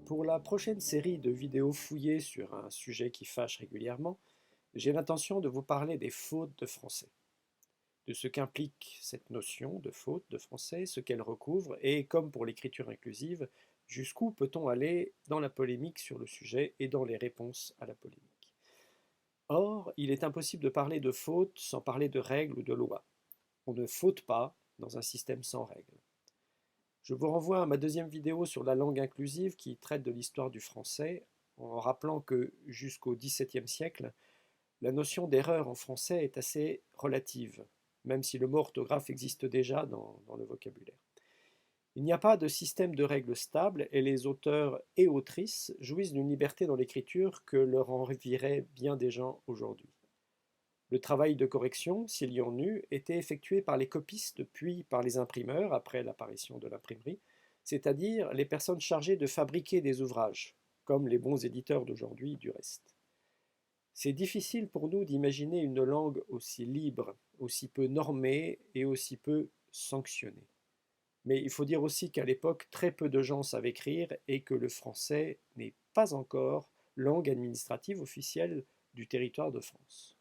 Pour la prochaine série de vidéos fouillées sur un sujet qui fâche régulièrement, j'ai l'intention de vous parler des fautes de français, de ce qu'implique cette notion de faute de français, ce qu'elle recouvre, et comme pour l'écriture inclusive, jusqu'où peut-on aller dans la polémique sur le sujet et dans les réponses à la polémique. Or, il est impossible de parler de faute sans parler de règles ou de lois. On ne faute pas dans un système sans règles. Je vous renvoie à ma deuxième vidéo sur la langue inclusive qui traite de l'histoire du français, en rappelant que jusqu'au XVIIe siècle, la notion d'erreur en français est assez relative, même si le mot orthographe existe déjà dans le vocabulaire. Il n'y a pas de système de règles stable et les auteurs et autrices jouissent d'une liberté dans l'écriture que leur envieraient bien des gens aujourd'hui. Le travail de correction, s'il y en eut, était effectué par les copistes puis par les imprimeurs après l'apparition de l'imprimerie, c'est-à-dire les personnes chargées de fabriquer des ouvrages, comme les bons éditeurs d'aujourd'hui du reste. C'est difficile pour nous d'imaginer une langue aussi libre, aussi peu normée et aussi peu sanctionnée. Mais il faut dire aussi qu'à l'époque, très peu de gens savent écrire et que le français n'est pas encore langue administrative officielle du territoire de France.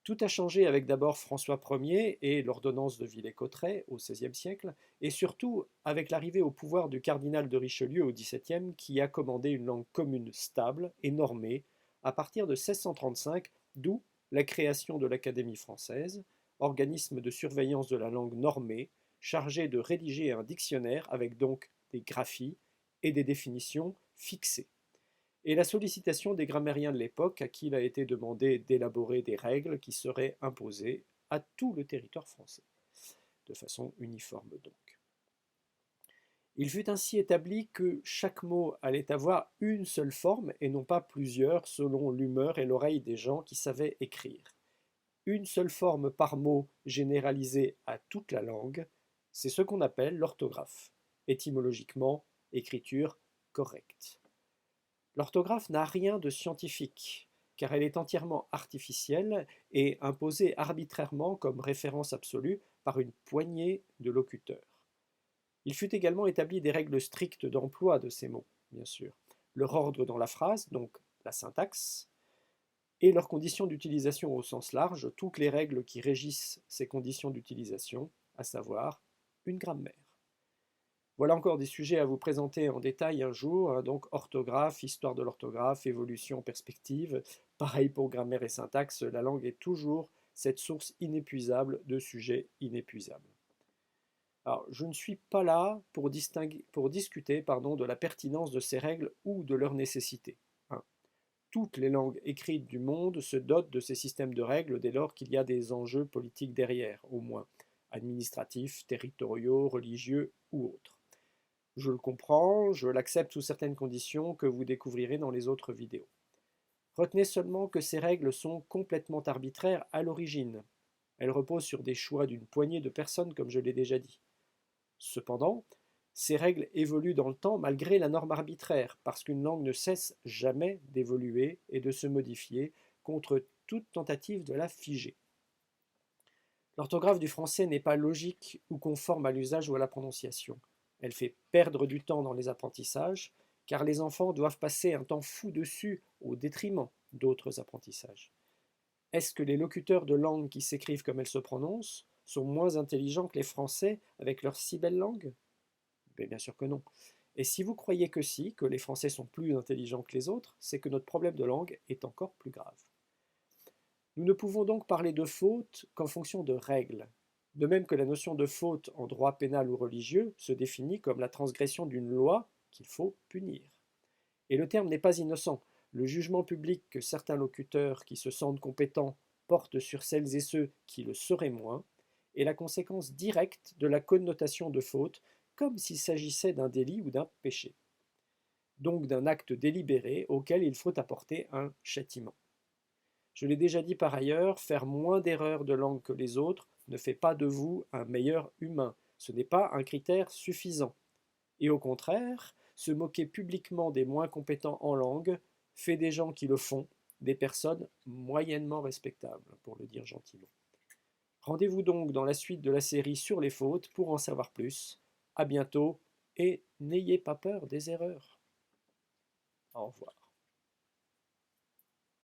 Tout a changé avec d'abord François Ier et l'ordonnance de Villers-Cotterêts au XVIe siècle, et surtout avec l'arrivée au pouvoir du cardinal de Richelieu au XVIIe qui a commandé une langue commune stable et normée à partir de 1635, d'où la création de l'Académie française, organisme de surveillance de la langue normée, chargé de rédiger un dictionnaire avec donc des graphies et des définitions fixées et la sollicitation des grammairiens de l'époque à qui il a été demandé d'élaborer des règles qui seraient imposées à tout le territoire français, de façon uniforme donc. Il fut ainsi établi que chaque mot allait avoir une seule forme et non pas plusieurs selon l'humeur et l'oreille des gens qui savaient écrire. Une seule forme par mot généralisée à toute la langue, c'est ce qu'on appelle l'orthographe, étymologiquement écriture correcte. L'orthographe n'a rien de scientifique, car elle est entièrement artificielle et imposée arbitrairement comme référence absolue par une poignée de locuteurs. Il fut également établi des règles strictes d'emploi de ces mots, bien sûr, leur ordre dans la phrase, donc la syntaxe, et leurs conditions d'utilisation au sens large, toutes les règles qui régissent ces conditions d'utilisation, à savoir une grammaire. Voilà encore des sujets à vous présenter en détail un jour, hein, donc orthographe, histoire de l'orthographe, évolution, perspective. Pareil pour grammaire et syntaxe, la langue est toujours cette source inépuisable de sujets inépuisables. Alors, je ne suis pas là pour discuter de la pertinence de ces règles ou de leur nécessité, hein. Toutes les langues écrites du monde se dotent de ces systèmes de règles dès lors qu'il y a des enjeux politiques derrière, au moins administratifs, territoriaux, religieux ou autres. Je le comprends, je l'accepte sous certaines conditions que vous découvrirez dans les autres vidéos. Retenez seulement que ces règles sont complètement arbitraires à l'origine. Elles reposent sur des choix d'une poignée de personnes, comme je l'ai déjà dit. Cependant, ces règles évoluent dans le temps malgré la norme arbitraire, parce qu'une langue ne cesse jamais d'évoluer et de se modifier contre toute tentative de la figer. L'orthographe du français n'est pas logique ou conforme à l'usage ou à la prononciation. Elle fait perdre du temps dans les apprentissages, car les enfants doivent passer un temps fou dessus au détriment d'autres apprentissages. Est-ce que les locuteurs de langues qui s'écrivent comme elles se prononcent sont moins intelligents que les Français avec leur si belle langue? Bien sûr que non. Et si vous croyez que si, que les Français sont plus intelligents que les autres, c'est que notre problème de langue est encore plus grave. Nous ne pouvons donc parler de faute qu'en fonction de règles, de même que la notion de faute en droit pénal ou religieux se définit comme la transgression d'une loi qu'il faut punir. Et le terme n'est pas innocent. Le jugement public que certains locuteurs qui se sentent compétents portent sur celles et ceux qui le seraient moins est la conséquence directe de la connotation de faute, comme s'il s'agissait d'un délit ou d'un péché. Donc d'un acte délibéré auquel il faut apporter un châtiment. Je l'ai déjà dit par ailleurs, faire moins d'erreurs de langue que les autres ne fait pas de vous un meilleur humain. Ce n'est pas un critère suffisant. Et au contraire, se moquer publiquement des moins compétents en langue fait des gens qui le font des personnes moyennement respectables, pour le dire gentiment. Rendez-vous donc dans la suite de la série sur les fautes pour en savoir plus. À bientôt et n'ayez pas peur des erreurs. Au revoir.